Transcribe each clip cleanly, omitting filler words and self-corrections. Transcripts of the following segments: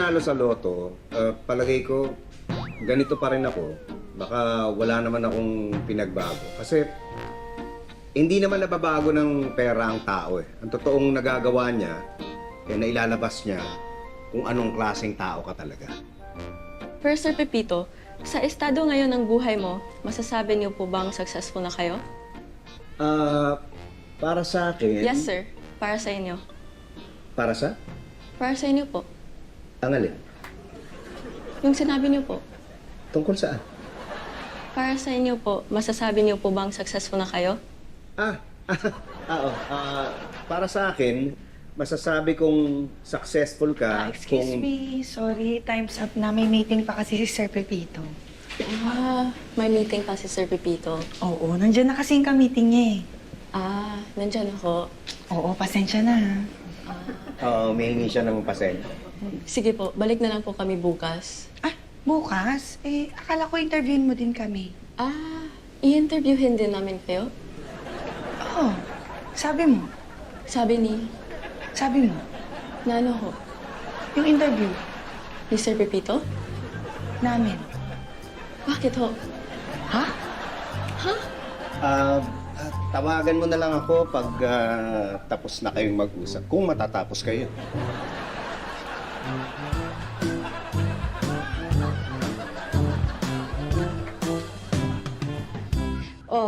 Nalo sa loto, palagay ko, ganito pa rin ako. Baka wala naman akong pinagbago. Kasi hindi naman nababago ng pera ang tao eh. Ang totoong nagagawa niya, nailalabas niya kung anong klaseng tao ka talaga. Pero Sir Pepito, sa estado ngayon ng buhay mo, masasabi niyo po bang successful na kayo? Para sa akin... Yes, sir. Para sa inyo. Para sa? Para sa inyo po. Ang alin? Yung sinabi niyo po. Tungkol saan? Para sa inyo po, masasabi niyo po bang successful na kayo? Para sa akin, masasabi kong successful ka Excuse me. Sorry, time's up na. May meeting pa kasi si Sir Pepito. May meeting pa si Sir Pepito. Oo, nandiyan na kasi yung ka-meeting niya eh. Nandyan ako. Oo, pasensya na. Humihingi siya ng pasensya. Sige po, balik na lang po kami bukas. Bukas? Akala ko interviewin mo din kami. I-interviewin din namin kayo? Oo. Sabi mo. Sabi Sabi mo. na ano ho? Yung interview Ni Sir Pepito? namin. Bakit ho? Ha? Tawagan mo na lang ako pag tapos na kayong mag-usap. Kung matatapos kayo.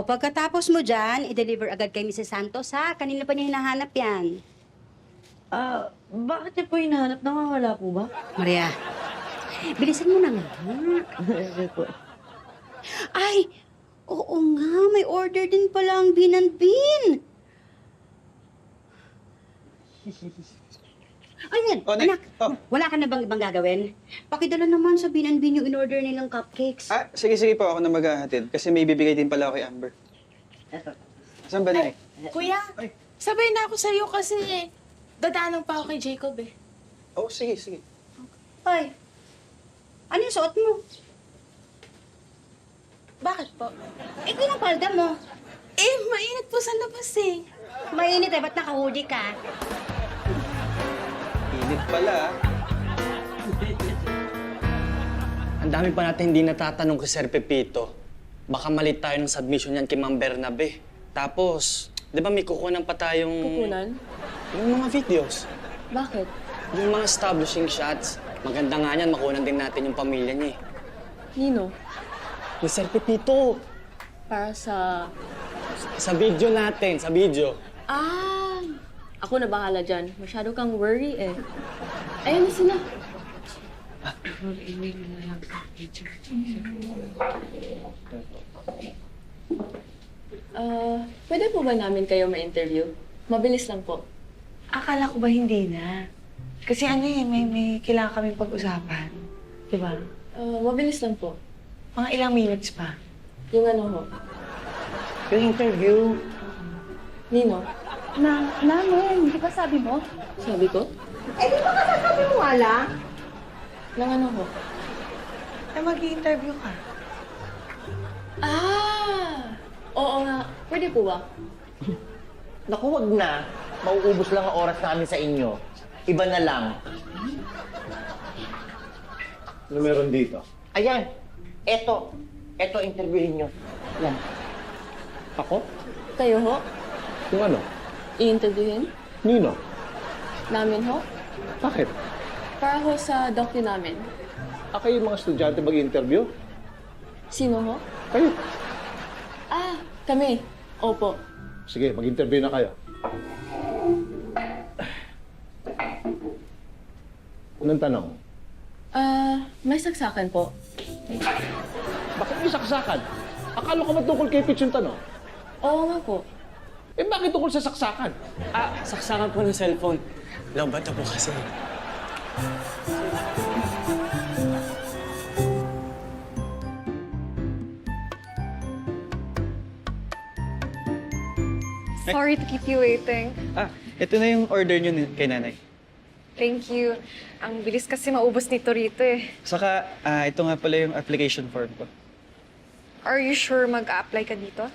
Pagkatapos mo dyan, i-deliver agad kay Mrs. Santos, ha? Kanina pa niya hinahanap yan. Bakit niya po hinahanap? Nawawala po ba? Maria, bilisan mo na nga. Ay, oo nga, may order din pala ang Bin and Bin. Ayan, anak, wala ka na bang ibang gagawin? Pakidala naman sa Bin and Bin yung in-order nilang cupcakes. Sige po. Ako na maghahatid. Kasi may bibigay din pala ako kay Amber. Saan ba na Kuya, sabay na ako sa'yo kasi dadaanan pa ako kay Jacob eh. Sige. Ay, ano yung suot mo? Bakit po? Pinapalda mo. Mainit po sa labas eh. Mainit ba't naka-hoodie ka? Init pala. Ang dami pa natin hindi natatanong kay Sir Pepito. Baka mali tayo ng submission yan kay Ma'am Bernabe. Tapos, di ba may kukunan pa tayong... Kukunan? Yung mga videos. Bakit? Yung mga establishing shots. Maganda nga yan, makunan din natin yung pamilya niya eh. Nino? Ni Sir Pepito. Para sa... Sa video natin, sa video. Ako na bahala dyan. Masyado kang worry eh. Ayun na sila. Pwede po ba namin kayo ma-interview? Mabilis lang po. Akala ko ba hindi na? Kasi may kailangan kaming pag-usapan. Diba? Mabilis lang po. Mga ilang minutes pa. Yung ano ho. Yung interview. Nino? Namin, di ba sabi mo? Sabi ko? Di ba kasasabi mo wala? Nang ano ho? Mag-i-interview ka. Oo nga. Pwede po ba? Naku, wag na. Mauubos lang ang oras namin sa inyo. Iba na lang. Ano meron dito? Ayan. Eto. Eto, interviewin nyo. Yan. Ako? Kayo ho? Kung ano? I-interviewin? Nino? Namin ho? Bakit? Para ho sa docu namin. Kayo yung mga estudyante mag-interview? Sino ho? Kayo. Kami. Opo. Sige, mag-interview na kayo. Unang tanong. May saksakan po. Bakit may saksakan? Akala ko ba tungkol kay Pitch yung tanong? Oo nga po. Bakit tungkol sa saksakan? Saksakan po ng cellphone. Labat na po kasi. Sorry to keep you waiting. Ito na yung order nyo kay nanay. Thank you. Ang bilis kasi maubos nito rito eh. Saka, ito nga pala yung application form ko. Are you sure mag-a-apply ka dito?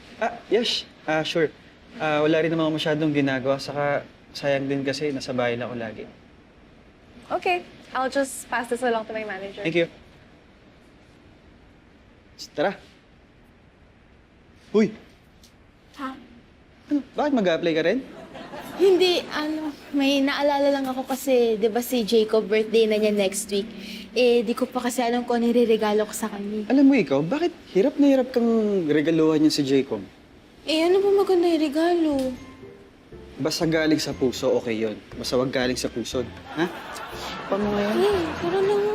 Yes. Sure. Wala rin naman ako masyadong ginagawa. Saka, sayang din kasi nasa bahay lang ako lagi. Okay. I'll just pass this along to my manager. Thank you. Tara. Uy! Ha? Ano, bakit mag-a-apply ka rin? Hindi, may naalala lang ako kasi, di ba si Jacob, birthday na niya next week. Eh, di ko pa kasi alam kung ano regalo ko sa kanya. Alam mo ikaw, bakit hirap na hirap kang regaluhan niya si Jacob? Eh, ano ba maganda yung regalo? Basta galing sa puso, okay yon. Basta wag galing sa puso. Ha? Paano ngayon? Eh, tara na nga.